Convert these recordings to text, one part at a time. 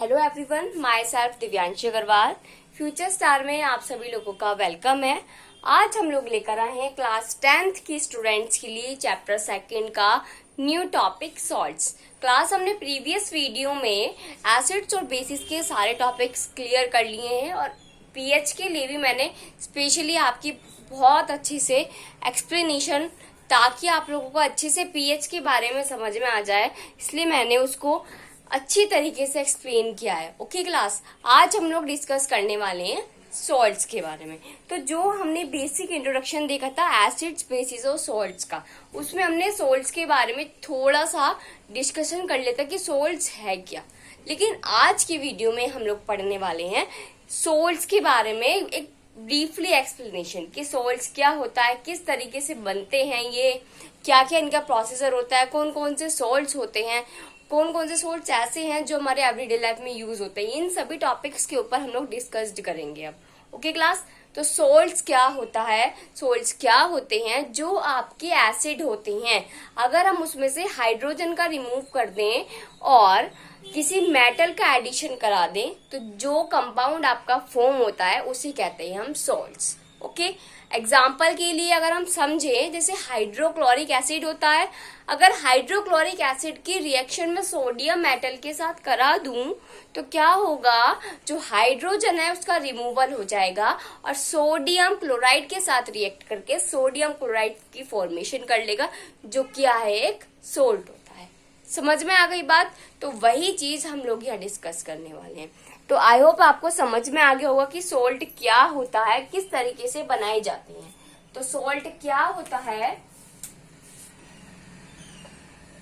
Hello everyone, my self Divyanshi Agarwal. Future star में आप सभी लोगों का वेलकम है। आज हम लोग लेकर आए हैं क्लास 10th की स्टूडेंट्स के लिए चैप्टर 2 का न्यू टॉपिक सॉल्ट्स। क्लास हमने प्रीवियस वीडियो में एसिड्स और बेसिस के सारे टॉपिक्स क्लियर कर लिए हैं और पीएच के लिए भी मैंने स्पेशली आपकी बहुत अच्छी से एक्सप्लेनेशन, ताकि आप लोगों को अच्छे से पीएच के बारे में समझ में आ जाए, इसलिए मैंने उसको अच्छी तरीके से एक्सप्लेन किया है। ओके क्लास, आज हम लोग डिस्कस करने वाले हैं सॉल्ट्स के बारे में। तो जो हमने बेसिक इंट्रोडक्शन देखा था एसिड्स, बेसिस और सॉल्ट्स का, उसमें हमने सॉल्ट्स के बारे में थोड़ा सा डिस्कशन कर लेता कि सॉल्ट्स है क्या। लेकिन आज की वीडियो में हम लोग पढ़ने वाले हैं सॉल्ट्स के बारे में एक ब्रीफली एक्सप्लेनेशन कि सॉल्ट्स क्या होता है, किस तरीके से बनते हैं, ये क्या क्या इनका प्रोसेसर होता है, कौन कौन से सॉल्ट्स होते हैं, कौन कौन से सॉल्ट्स ऐसे हैं जो हमारे एवरीडे लाइफ में यूज होते हैं। इन सभी टॉपिक्स के ऊपर हम लोग डिस्कस्ड करेंगे अब। ओके क्लास, तो सॉल्ट्स क्या होता है, सॉल्ट्स क्या होते हैं? जो आपके एसिड होते हैं, अगर हम उसमें से हाइड्रोजन का रिमूव कर दें और किसी मेटल का एडिशन करा दें तो जो कंपाउंड आपका फॉर्म होता है उसे कहते हैं हम सॉल्ट्स। ओके, एग्जाम्पल के लिए अगर हम समझें, जैसे हाइड्रोक्लोरिक एसिड होता है, अगर हाइड्रोक्लोरिक एसिड की रिएक्शन में सोडियम मेटल के साथ करा दूं तो क्या होगा, जो हाइड्रोजन है उसका रिमूवल हो जाएगा और सोडियम क्लोराइड के साथ रिएक्ट करके सोडियम क्लोराइड की फॉर्मेशन कर लेगा, जो क्या है, एक सोल्ट होता है। समझ में आ गई बात? तो वही चीज हम लोग यहाँ डिस्कस करने वाले हैं। तो आई होप आपको समझ में आ गया होगा कि सोल्ट क्या होता है, किस तरीके से बनाए जाते हैं। तो सोल्ट क्या होता है?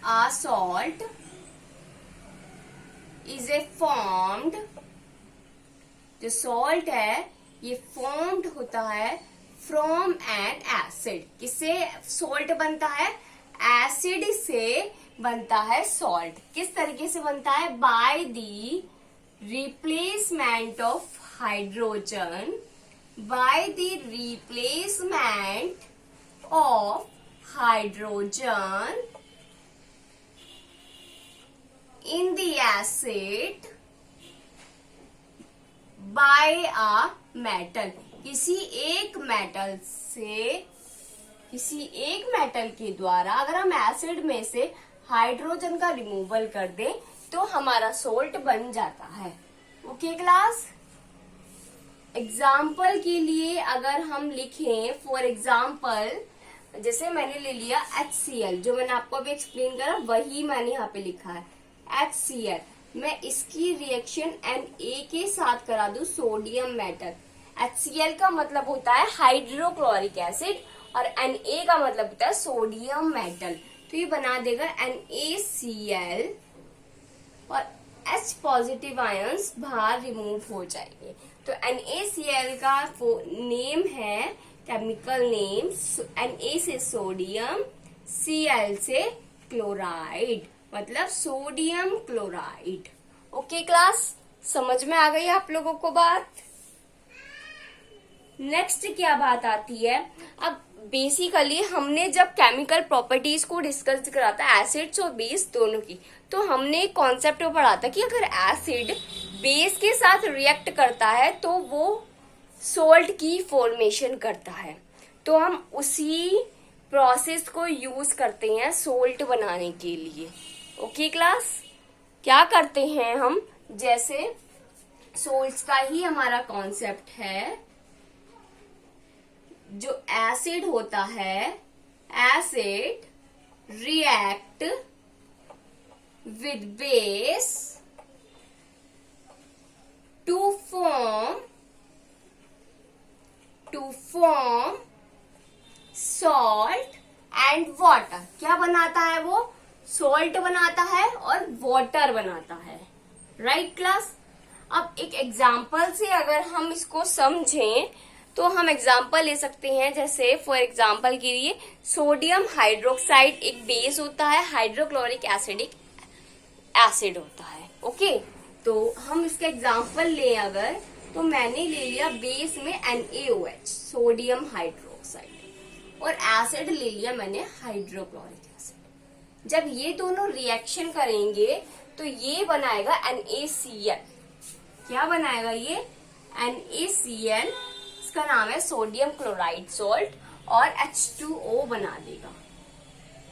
A salt is a formed, जो सॉल्ट है ये फॉर्म्ड होता है फ्रॉम एन एसिड। किससे सॉल्ट बनता है? एसिड से बनता है सॉल्ट। किस तरीके से बनता है? By the replacement of hydrogen, by the replacement of hydrogen in the acid by a metal। किसी एक मेटल के द्वारा अगर हम एसिड में से हाइड्रोजन का रिमूवल कर दें तो हमारा सोल्ट बन जाता है। ओके क्लास, एग्जाम्पल के लिए अगर हम लिखें, फॉर एग्जाम्पल जैसे मैंने ले लिया HCl, जो मैंने आपको अभी एक्सप्लेन करा वही मैंने यहाँ पे लिखा है HCl। मैं इसकी रिएक्शन Na के साथ करा दूं सोडियम मेटल। HCl का मतलब होता है हाइड्रोक्लोरिक एसिड और Na का मतलब होता है सोडियम मेटल। तो ये बना देगा NaCl और H पॉजिटिव आयंस बाहर रिमूव हो जाएंगे। तो NaCl का नेम है, केमिकल नेम, Na से सोडियम, Cl से क्लोराइड, मतलब सोडियम क्लोराइड। ओके क्लास, समझ में आ गई आप लोगों को बात? नेक्स्ट क्या बात आती है? अब बेसिकली हमने जब केमिकल प्रॉपर्टीज को डिस्कस करा था एसिड्स और बेस दोनों की, तो हमने एक कॉन्सेप्ट पढ़ा था कि अगर एसिड बेस के साथ रिएक्ट करता है तो वो सोल्ट की फॉर्मेशन करता है। तो हम उसी प्रोसेस को यूज करते हैं सोल्ट बनाने के लिए। ओके क्लास, क्या करते हैं हम, जैसे सोल्ट्स का ही हमारा कॉन्सेप्ट है, जो एसिड होता है, acid react with base to form salt and water. क्या बनाता है वो? सॉल्ट बनाता है और वाटर बनाता है। राइट क्लास, अब एक एग्जाम्पल से अगर हम इसको समझें तो हम एग्जाम्पल ले सकते हैं, जैसे फॉर एग्जाम्पल के लिए सोडियम हाइड्रोक्साइड एक बेस होता है, हाइड्रोक्लोरिक एसिड एक एसिड होता है। ओके, तो हम इसका एग्जाम्पल लें अगर, तो मैंने ले लिया बेस में NaOH सोडियम हाइड्रोक्साइड और एसिड ले लिया मैंने हाइड्रोक्लोरिक एसिड। जब ये दोनों रिएक्शन करेंगे तो ये बनाएगा NaCl। क्या बनाएगा ये? NaCl, इसका नाम है सोडियम क्लोराइड सॉल्ट, और H2O बना देगा।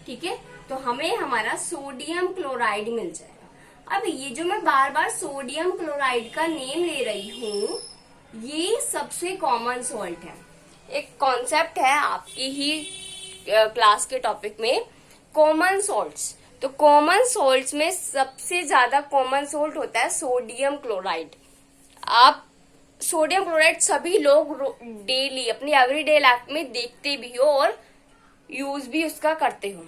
ठीक है, तो हमें हमारा सोडियम क्लोराइड मिल जाएगा। अब ये जो मैं बार बार सोडियम क्लोराइड का नेम ले रही हूँ, ये सबसे कॉमन सॉल्ट है। एक कॉन्सेप्ट है आपकी ही क्लास के टॉपिक में, कॉमन सॉल्ट्स। तो कॉमन सॉल्ट्स में सबसे ज्यादा कॉमन सॉल्ट होता है सोडियम क्लोराइड। आप सोडियम क्लोराइड सभी लोग डेली अपनी एवरीडे लाइफ में देखते भी हो और यूज भी उसका करते हो।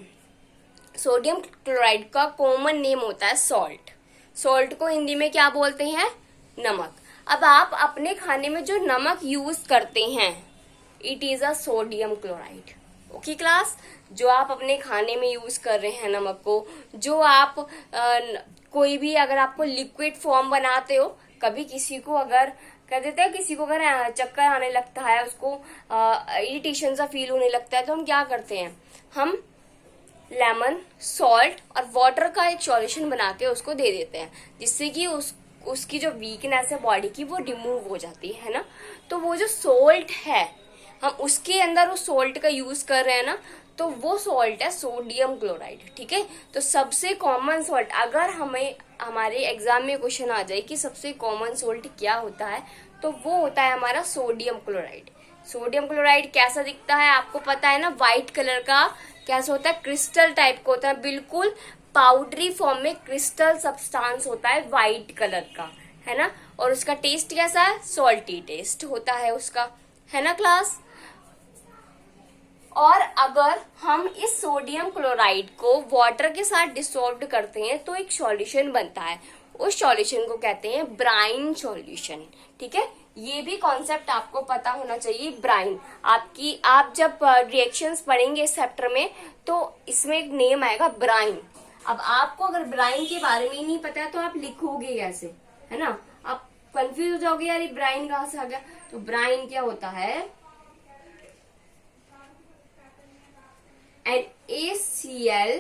सोडियम क्लोराइड का कॉमन नेम होता है सॉल्ट। सॉल्ट को हिंदी में क्या बोलते हैं? नमक। अब आप अपने खाने में जो नमक यूज करते हैं, it is a sodium chloride. Okay class, जो आप अपने खाने में यूज कर रहे हैं नमक को, जो आप कोई भी अगर आपको लिक्विड फॉर्म बनाते हो, कभी किसी को अगर कह देते हैं, किसी को अगर चक्कर आने लगता है, उसको इरिटेशन सा फील होने लगता है, तो हम क्या करते हैं? हम लेमन, सॉल्ट और वाटर का एक सॉल्यूशन बना के उसको दे देते हैं, जिससे कि उसकी जो वीकनेस है बॉडी की, वो रिमूव हो जाती है ना। तो वो जो सॉल्ट है, हम उसके अंदर उस सॉल्ट का यूज कर रहे हैं ना, तो वो सॉल्ट है सोडियम क्लोराइड। ठीक है, तो सबसे कॉमन सॉल्ट, अगर हमें हमारे एग्जाम में क्वेश्चन आ जाए कि सबसे कॉमन सॉल्ट क्या होता है, तो वो होता है हमारा सोडियम क्लोराइड। सोडियम क्लोराइड कैसा दिखता है आपको पता है ना? व्हाइट कलर का कैसा होता है? क्रिस्टल टाइप का होता है, बिल्कुल पाउडरी फॉर्म में क्रिस्टल सब्सटेंस होता है, व्हाइट कलर का, है ना। और उसका टेस्ट कैसा है? सॉल्टी टेस्ट होता है उसका, है ना क्लास। और अगर हम इस सोडियम क्लोराइड को वाटर के साथ डिसॉल्व करते हैं तो एक सॉल्यूशन बनता है, उस सॉल्यूशन को कहते हैं ब्राइन सॉल्यूशन। ठीक है, ये भी कॉन्सेप्ट आपको पता होना चाहिए। ब्राइन, आप जब रिएक्शंस पढ़ेंगे इस चैप्टर में, तो इसमें एक नेम आएगा ब्राइन। अब आपको अगर ब्राइन के बारे में ही नहीं पता है तो आप लिखोगे कैसे, है ना? आप कंफ्यूज हो जाओगे, यार ये ब्राइन कहाँ से आ गया। तो ब्राइन क्या होता है? NaCl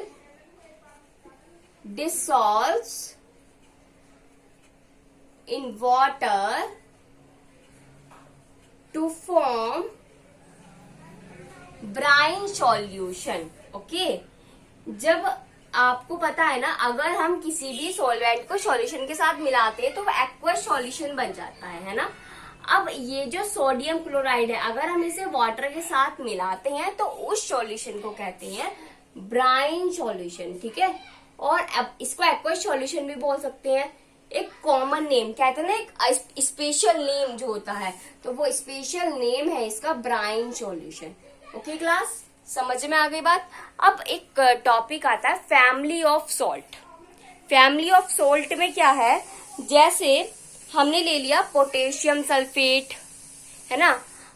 dissolves in water to form brine solution। Okay, जब आपको पता है ना, अगर हम किसी भी सॉल्वेंट को सॉल्यूशन के साथ मिलाते हैं तो वो एक्वस सॉल्यूशन बन जाता है ना। अब ये जो सोडियम क्लोराइड है, अगर हम इसे वाटर के साथ मिलाते हैं तो उस सॉल्यूशन को कहते हैं ब्राइन सॉल्यूशन। ठीक है, और अब इसको एक्वस सॉल्यूशन भी बोल सकते हैं। एक कॉमन नेम कहते हैं ना, एक स्पेशल नेम जो होता है, तो वो स्पेशल नेम है इसका ब्राइन सॉल्यूशन। ओके क्लास, समझ में आ गई बात। अब एक टॉपिक आता है family of salt. Family of salt में क्या है? जैसे हमने ले लिया पोटेशियम सल्फेट, है ना,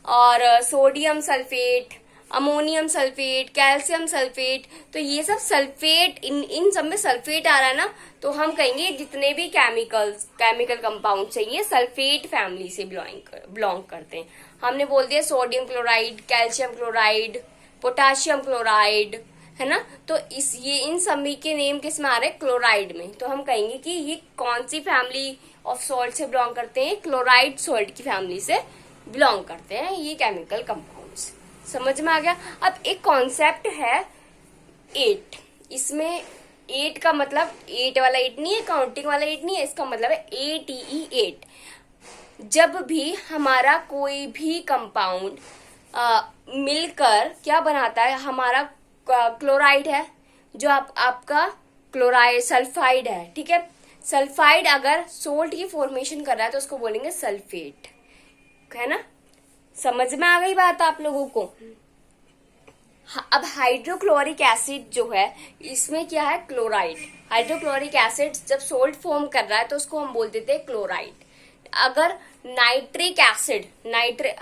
और sodium sulphate, ammonium sulphate, calcium sulphate. तो ये सब सल्फेट, इन सब में सल्फेट आ रहा है ना, तो हम कहेंगे जितने भी केमिकल कंपाउंड है ये सल्फेट फैमिली से बिलोंग करते हैं। हमने बोल दिया sodium chloride, calcium chloride, potassium chloride, है ना। तो ये इन सभी के नेम किस में आ रहे हैं? क्लोराइड में। तो हम कहेंगे कि ये कौन सी फैमिली ऑफ सॉल्ट से बिलोंग करते हैं? क्लोराइड सॉल्ट की फैमिली से बिलोंग करते हैं ये केमिकल कंपाउंड्स। समझ में आ गया। अब एक कॉन्सेप्ट है 8। इसमें 8 का मतलब 8 वाला 8 नहीं है, काउंटिंग वाला 8 नहीं है, इसका मतलब है ATE 8। जब भी हमारा कोई भी कंपाउंड मिलकर क्या बनाता है, हमारा क्लोराइड है, जो आपका क्लोराइड सल्फाइड है। ठीक है, सल्फाइड अगर सोल्ट की फॉर्मेशन कर रहा है तो उसको बोलेंगे सल्फेट, है ना। समझ में आ गई बात आप लोगों को। अब हाइड्रोक्लोरिक एसिड जो है, इसमें क्या है? क्लोराइड। हाइड्रोक्लोरिक एसिड जब सोल्ट फॉर्म कर रहा है तो उसको हम बोल देते हैं क्लोराइड। अगर नाइट्रिक एसिड,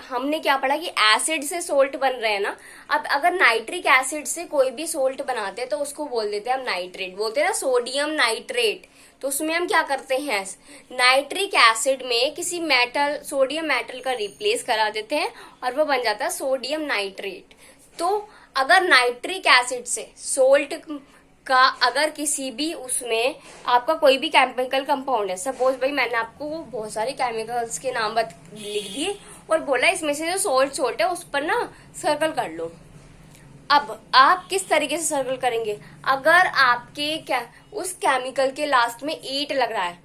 हमने क्या पढ़ा कि एसिड से सोल्ट बन रहे हैं ना। अब अगर नाइट्रिक एसिड से कोई भी सोल्ट बनाते हैं तो उसको बोल देते हैं हम नाइट्रेट, बोलते हैं ना सोडियम नाइट्रेट। तो उसमें हम क्या करते हैं? नाइट्रिक एसिड में किसी मेटल, सोडियम मेटल का रिप्लेस करा देते हैं और वो बन जाता है सोडियम नाइट्रेट। तो अगर नाइट्रिक एसिड से सोल्ट का अगर किसी भी उसमें आपका कोई भी केमिकल कंपाउंड है, सपोज भाई मैंने आपको बहुत सारे केमिकल्स के नाम लिख दिए और बोला इसमें से जो सोल्ट है उस पर ना सर्कल कर लो। अब आप किस तरीके से सर्कल करेंगे? अगर आपके उस केमिकल के लास्ट में 8 लग रहा है,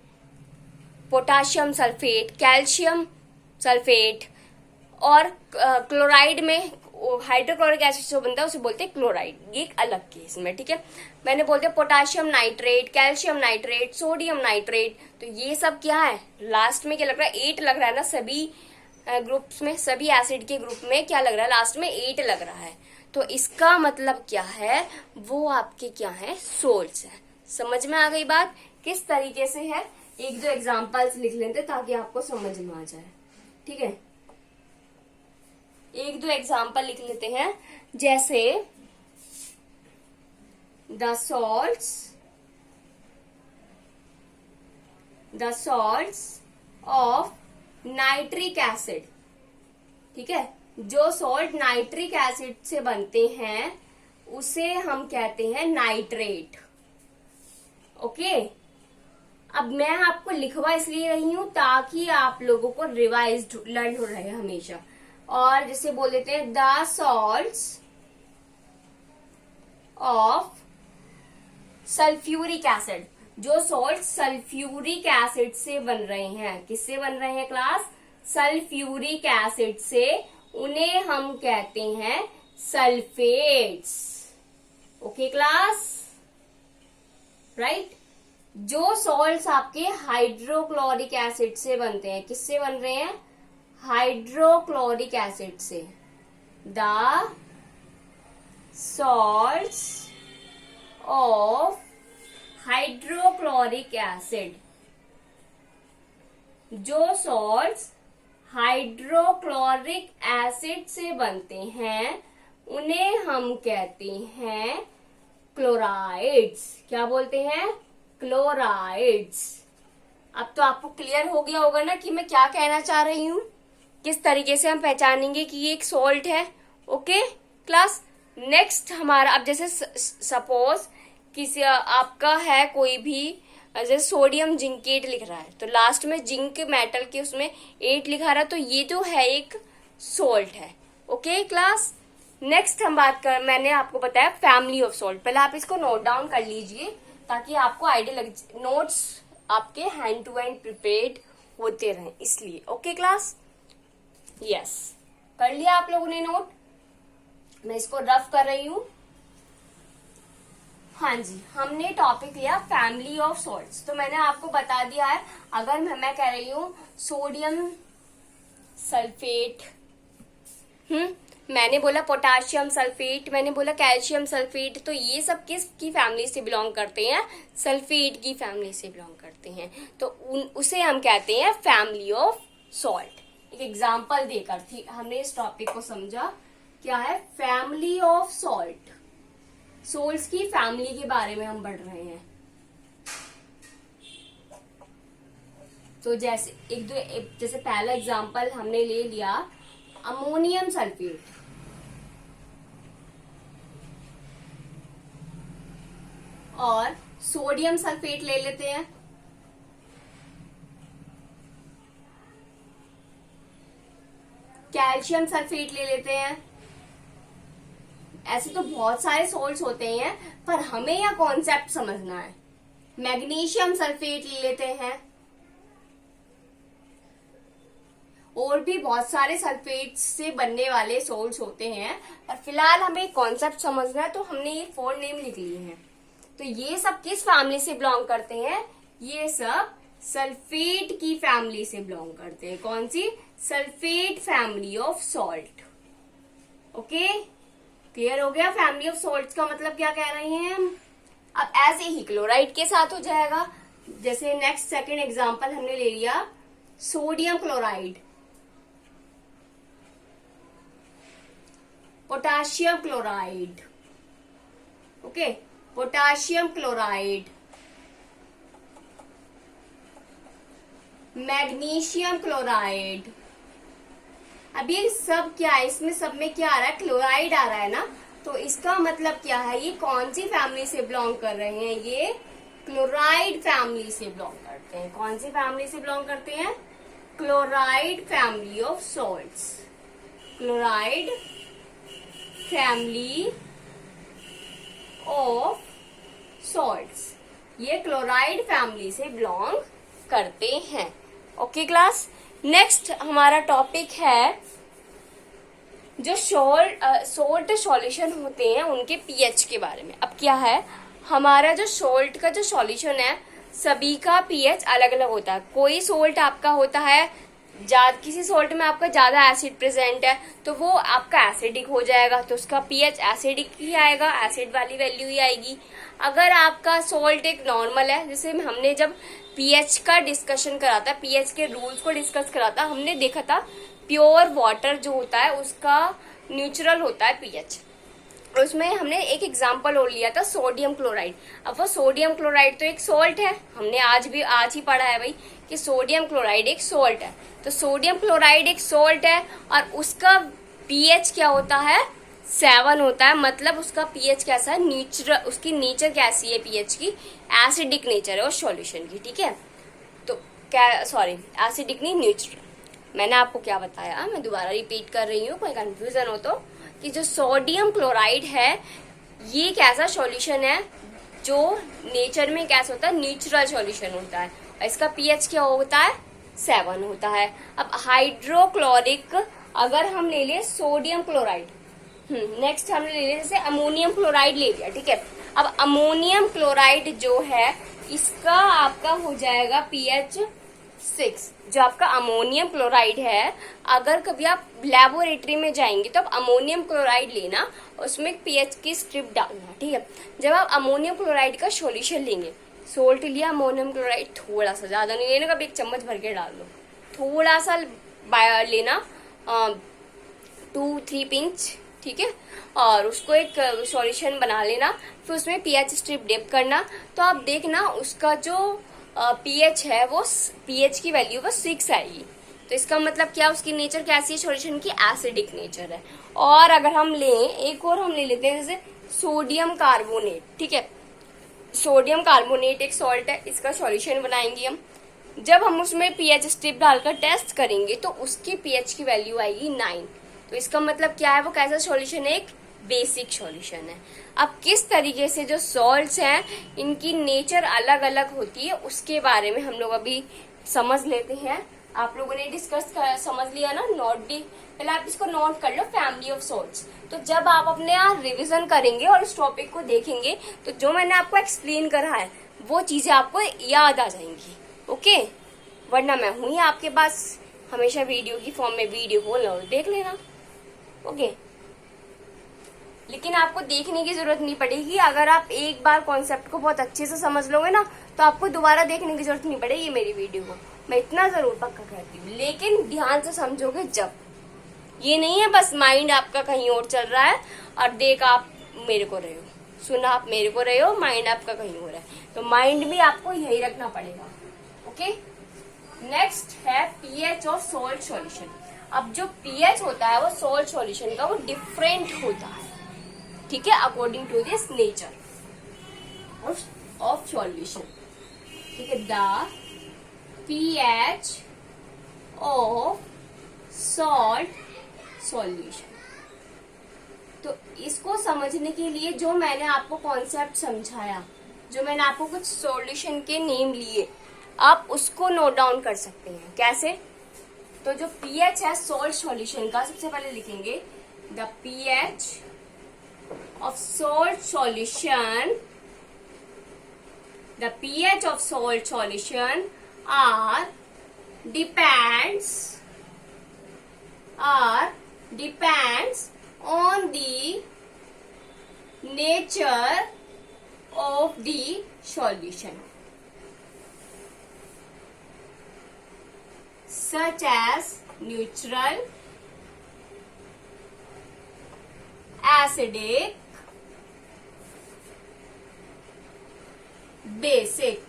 पोटाशियम सल्फेट, कैल्शियम सल्फेट, और क्लोराइड में हाइड्रोक्लोरिक एसिड जो बनता है उसे बोलते हैं क्लोराइड, ये एक अलग केस में, ठीक है। मैंने बोलते potassium nitrate, calcium nitrate, sodium nitrate, तो ये सब क्या है? लास्ट में क्या लग रहा है? 8 लग रहा है ना। सभी ग्रुप्स में, सभी एसिड के ग्रुप में क्या लग रहा है? लास्ट में 8 लग रहा है। तो इसका मतलब क्या है? वो आपके क्या है? सोल्ट्स है। समझ में आ गई बात किस तरीके से है? एक दो एग्जांपल्स लिख लेते ताकि आपको समझ में आ जाए, ठीक है। एक दो एग्जांपल लिख लेते हैं, जैसे the salts of nitric acid, ठीक है। जो सॉल्ट नाइट्रिक एसिड से बनते हैं उसे हम कहते हैं नाइट्रेट, ओके। अब मैं आपको लिखवा इसलिए रही हूं ताकि आप लोगों को रिवाइज लर्न हो रहे हमेशा। और जिसे बोल देते हैं the salts of sulphuric acid. जो सॉल्ट सल्फ्यूरिक एसिड से बन रहे हैं, किससे बन रहे हैं क्लास? सल्फ्यूरिक एसिड से, उन्हें हम कहते हैं सल्फेट्स, ओके क्लास, राइट। जो सॉल्ट्स आपके हाइड्रोक्लोरिक एसिड से बनते हैं, किससे बन रहे हैं? हाइड्रोक्लोरिक एसिड से। The salts of hydrochloric acid, जो सॉल्ट्स हाइड्रोक्लोरिक एसिड से बनते हैं उन्हें हम कहते हैं क्लोराइड्स। क्या बोलते हैं? क्लोराइड्स। अब तो आपको क्लियर हो गया होगा ना कि मैं क्या कहना चाह रही हूं, किस तरीके से हम पहचानेंगे कि ये एक सॉल्ट है, ओके क्लास। नेक्स्ट हमारा, अब जैसे सपोज किसी आपका है कोई भी, जैसे सोडियम जिंकेट लिख रहा है तो लास्ट में जिंक मेटल के उसमें 8 लिखा रहा है, तो ये जो है एक सॉल्ट है, ओके क्लास। नेक्स्ट हम बात कर, मैंने आपको बताया फैमिली ऑफ सॉल्ट। पहले आप इसको नोट डाउन कर लीजिए ताकि आपको आइडिया लग, नोट्स आपके हैंड टू हैंड प्रिपेयर्ड होते रहें इसलिए, ओके क्लास। यस, कर लिया आप लोगों ने नोट? मैं इसको रफ कर रही हूं। हाँ जी, हमने टॉपिक लिया फैमिली ऑफ सॉल्ट्स। तो मैंने आपको बता दिया है, अगर मैं कह रही हूं सोडियम सल्फेट, मैंने बोला पोटाशियम सल्फेट, मैंने बोला कैल्शियम सल्फेट, तो ये सब किसकी फैमिली से बिलोंग करते हैं? सल्फेट की फैमिली से बिलोंग करते हैं। तो उसे हम कहते हैं फैमिली ऑफ सॉल्ट। एक एग्जांपल देकर थी हमने इस टॉपिक को समझा। क्या है? फैमिली ऑफ सॉल्ट, सोल्ट्स की फैमिली के बारे में हम पढ़ रहे हैं। तो जैसे जैसे पहला एग्जांपल हमने ले लिया अमोनियम सल्फेट, और सोडियम सल्फेट ले लेते हैं, कैल्शियम सल्फेट ले लेते हैं। ऐसे तो बहुत सारे सोल्ट्स होते हैं पर हमें यह कॉन्सेप्ट समझना है। मैग्नीशियम सल्फेट ले लेते हैं, और भी बहुत सारे सल्फेट से बनने वाले सोल्ट्स होते हैं, पर फिलहाल हमें कॉन्सेप्ट समझना है तो हमने ये 4 नेम लिख लिए हैं। तो ये सब किस फैमिली से बिलोंग करते हैं? ये सब सल्फेट की फैमिली से बिलोंग करते हैं। कौन सी? Sulphate family of salt, okay. Clear हो गया? फैमिली ऑफ सॉल्ट्स का मतलब क्या कह रहे हैं हम। अब ऐसे ही क्लोराइड के साथ हो जाएगा। जैसे नेक्स्ट सेकंड एग्जांपल हमने ले लिया sodium chloride, potassium chloride, okay, potassium chloride, magnesium chloride. अब ये सब क्या है? इसमें सब में क्या आ रहा है? क्लोराइड आ रहा है ना। तो इसका मतलब क्या है, ये कौन सी फैमिली से बिलोंग कर रहे हैं, ये क्लोराइड फैमिली से बिलोंग करते हैं। कौन सी फैमिली से बिलोंग करते हैं, chloride family of salts, chloride family of salts, ये क्लोराइड फैमिली से बिलोंग करते हैं। ओके क्लास, नेक्स्ट हमारा टॉपिक है जो सोल्ट सॉल्यूशन होते हैं उनके पीएच के बारे में। अब क्या है, हमारा जो सोल्ट का जो सॉल्यूशन है सभी का पीएच अलग अलग होता है। कोई सोल्ट आपका होता है किसी सोल्ट में आपका ज्यादा एसिड प्रेजेंट है तो वो आपका एसिडिक हो जाएगा, तो उसका पीएच एसिडिक ही आएगा, एसिड वाली वैल्यू ही आएगी। अगर आपका सोल्ट एक नॉर्मल है, जैसे हमने जब पीएच का डिस्कशन करा था, पीएच के रूल्स को डिस्कस करा था, हमने देखा था प्योर वाटर जो होता है उसका न्यूट्रल होता है पीएच। उसमें हमने एक एग्जांपल और लिया था सोडियम क्लोराइड। अब वो सोडियम क्लोराइड तो एक सोल्ट है, हमने आज ही पढ़ा है भाई कि सोडियम क्लोराइड एक सोल्ट है। तो सोडियम क्लोराइड एक सोल्ट है और उसका पीएच क्या होता है, 7 होता है। मतलब उसका पीएच कैसा है, न्यूट्रल, उसकी नेचर कैसी है पीएच की, एसिडिक नेचर है उस सॉल्यूशन की, ठीक है। तो क्या, सॉरी एसिडिक नहीं, न्यूट्रल। मैंने आपको क्या बताया, मैं दोबारा रिपीट कर रही हूँ, कोई कंफ्यूजन हो तो, कि जो सोडियम क्लोराइड है ये कैसा सॉल्यूशन है जो नेचर में कैसा होता है, न्यूट्रल सॉल्यूशन होता है और इसका पीएच क्या होता है, 7 होता है। अब हाइड्रोक्लोरिक अगर हम ले लें सोडियम क्लोराइड, नेक्स्ट हमने ले लिया जैसे अमोनियम क्लोराइड ले लिया, ठीक है। अब अमोनियम क्लोराइड जो है इसका आपका हो जाएगा पीएच 6। जो आपका अमोनियम क्लोराइड है, अगर कभी आप लैबोरेटरी में जाएंगे तो आप अमोनियम क्लोराइड लेना, उसमें पीएच की स्ट्रिप डालना, ठीक है। जब आप अमोनियम क्लोराइड का सॉल्यूशन लेंगे, सोल्ट लिया, अमोनियम क्लोराइड थोड़ा सा, ज्यादा नहीं लेना, कभी 1 चम्मच भर के डाल दो, थोड़ा सा लेना, 2-3 पिंच, ठीक है, और उसको एक सॉल्यूशन बना लेना, फिर उसमें पीएच स्ट्रिप डिप करना। तो आप देखना उसका जो पीएच है वो पीएच की वैल्यू वो 6 आएगी। तो इसका मतलब क्या, उसकी नेचर कैसी है सॉल्यूशन की, एसिडिक नेचर है। और अगर हम लें एक और हम ले लेते हैं जैसे सोडियम कार्बोनेट, ठीक है। सोडियम कार्बोनेट एक सॉल्ट है, इसका सॉल्यूशन बनाएंगे हम। जब हम उसमें पीएच स्ट्रिप डालकर टेस्ट करेंगे तो उसकी पीएच की वैल्यू आएगी 9। तो इसका मतलब क्या है, वो कैसा सॉल्यूशन है, एक बेसिक सॉल्यूशन है। अब किस तरीके से जो सॉल्ट्स हैं इनकी नेचर अलग अलग होती है उसके बारे में हम लोग अभी समझ लेते हैं। आप लोगों ने समझ लिया ना, पहले आप इसको नोट कर लो, फैमिली ऑफ सॉल्ट्स। तो जब आप अपने यहाँ रिविजन करेंगे और इस टॉपिक को देखेंगे तो जो मैंने आपको एक्सप्लेन करा है वो चीजें आपको याद आ जाएंगी, ओके। वरना मैं हूं ही आपके पास हमेशा वीडियो की फॉर्म में, वीडियो को देख लेना, ओके। लेकिन आपको देखने की जरूरत नहीं पड़ेगी, अगर आप एक बार कॉन्सेप्ट को बहुत अच्छे से समझ लोगे ना तो आपको दोबारा देखने की जरूरत नहीं पड़ेगी मेरी वीडियो को, मैं इतना जरूर पक्का कहती हूँ। लेकिन ध्यान से समझोगे जब, ये नहीं है बस माइंड आपका कहीं और चल रहा है और देख आप मेरे को रहे हो, सुना आप मेरे को रहे हो, माइंड आपका कहीं और है, तो माइंड भी आपको यही रखना पड़ेगा, ओके। नेक्स्ट है पीएच ऑफ सॉल्ट सॉल्यूशन। अब जो पीएच होता है वो सॉल्ट सॉल्यूशन का वो डिफरेंट होता है, ठीक है, according to this nature of solution, ठीक है। The pH of salt solution. तो इसको समझने के लिए जो मैंने आपको कॉन्सेप्ट समझाया, जो मैंने आपको कुछ सॉल्यूशन के नेम लिए, आप उसको नोट डाउन कर सकते हैं। कैसे, तो जो पीएच है सॉल्ट सॉल्यूशन का, सबसे पहले लिखेंगे the pH of salt solution, the pH of salt solution depends on the nature of the solution, such as neutral, acidic, basic.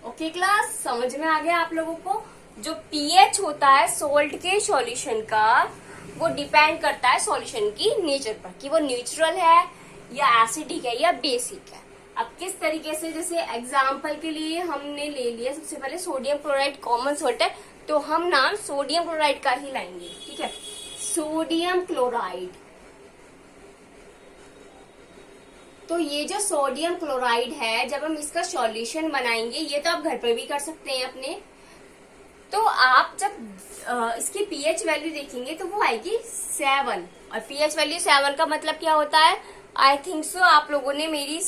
Okay class, समझ में आ गया आप लोगों को। जो पीएच होता है सोल्ट के सॉल्यूशन का वो डिपेंड करता है सॉल्यूशन की नेचर पर कि वो न्यूट्रल है या एसिडिक है या बेसिक है। अब किस तरीके से, जैसे एग्जाम्पल के लिए हमने ले लिया सबसे पहले सोडियम क्लोराइड कॉमन सॉल्ट है, तो हम नाम सोडियम क्लोराइड का ही लाएंगे। ठीक है, सोडियम क्लोराइड। तो ये जो सोडियम क्लोराइड है, जब हम इसका सॉल्यूशन बनाएंगे, ये तो आप घर पर भी कर सकते हैं अपने, तो आप जब इसकी पीएच वैल्यू देखेंगे तो वो आएगी 7। और पीएच वैल्यू 7 का मतलब क्या होता है, आई थिंक सो आप लोगों ने मेरी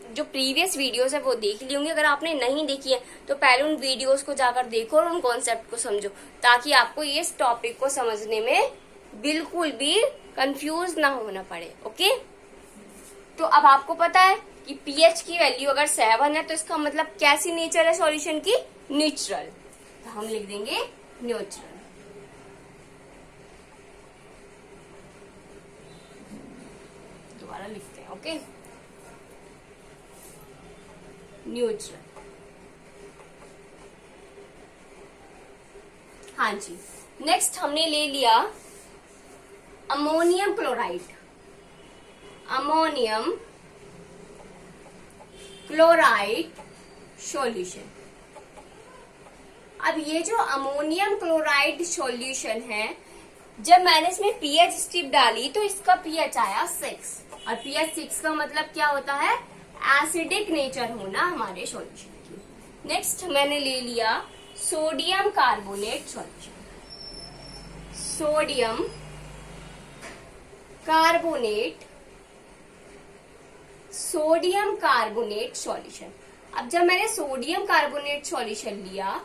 जो प्रीवियस वीडियोस है वो देख ली होंगी। अगर आपने नहीं देखी है तो पहले उन वीडियोस को जाकर देखो और उन कॉन्सेप्ट को समझो, ताकि आपको इस टॉपिक को समझने में बिल्कुल भी कंफ्यूज ना होना पड़े। ओके, तो अब आपको पता है कि पीएच की वैल्यू अगर 7 है तो इसका मतलब कैसी नेचर है सॉल्यूशन की, न्यूट्रल। तो हम लिख देंगे न्यूट्रल। दोबारा लिखते हैं। Okay, neutral. हाँ जी, नेक्स्ट हमने ले लिया ammonium chloride. Ammonium chloride solution. अब ये जो अमोनियम क्लोराइड सॉल्यूशन है, जब मैंने इसमें पीएच स्ट्रिप डाली तो इसका पीएच आया 6। और पीएच 6 का मतलब क्या होता है, एसिडिक नेचर होना हमारे सॉल्यूशन की। नेक्स्ट मैंने ले लिया sodium carbonate solution. Sodium carbonate, sodium carbonate solution. अब जब मैंने सोडियम कार्बोनेट सॉल्यूशन लिया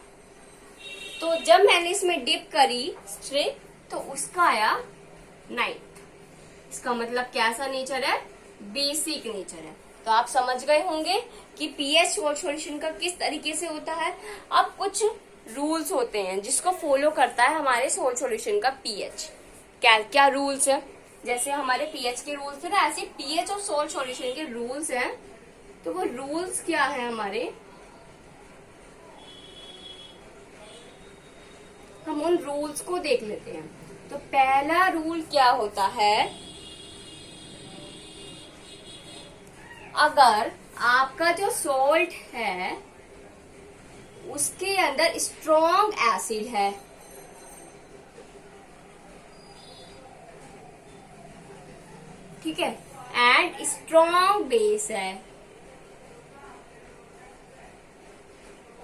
तो जब मैंने इसमें डिप करी स्ट्रिप तो उसका आया 9। इसका मतलब कैसा नेचर है, बेसिक नेचर है। तो आप समझ गए होंगे कि पीएच सॉल्यूशन का किस तरीके से होता है। अब कुछ रूल्स होते हैं जिसको फॉलो करता है हमारे सोल्ट सॉल्यूशन का पीएच। क्या क्या रूल्स है, जैसे हमारे पीएच के रूल्स थे ना, ऐसे पीएच और सोल्ट सॉल्यूशन के रूल्स हैं। तो वो रूल्स क्या है हमारे, हम उन रूल्स को देख लेते हैं। तो पहला रूल क्या होता है, अगर आपका जो सॉल्ट है उसके अंदर स्ट्रॉन्ग एसिड है, ठीक है, एंड स्ट्रॉन्ग बेस है,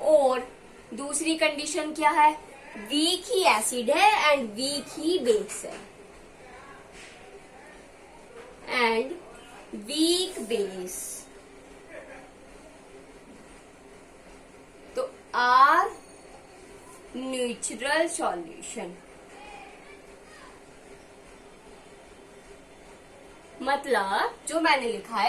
और दूसरी कंडीशन क्या है, वीक ही एसिड है एंड वीक ही बेस है, एंड वीक बेस, तो आर न्यूट्रल सॉल्यूशन। मतलब जो मैंने लिखा है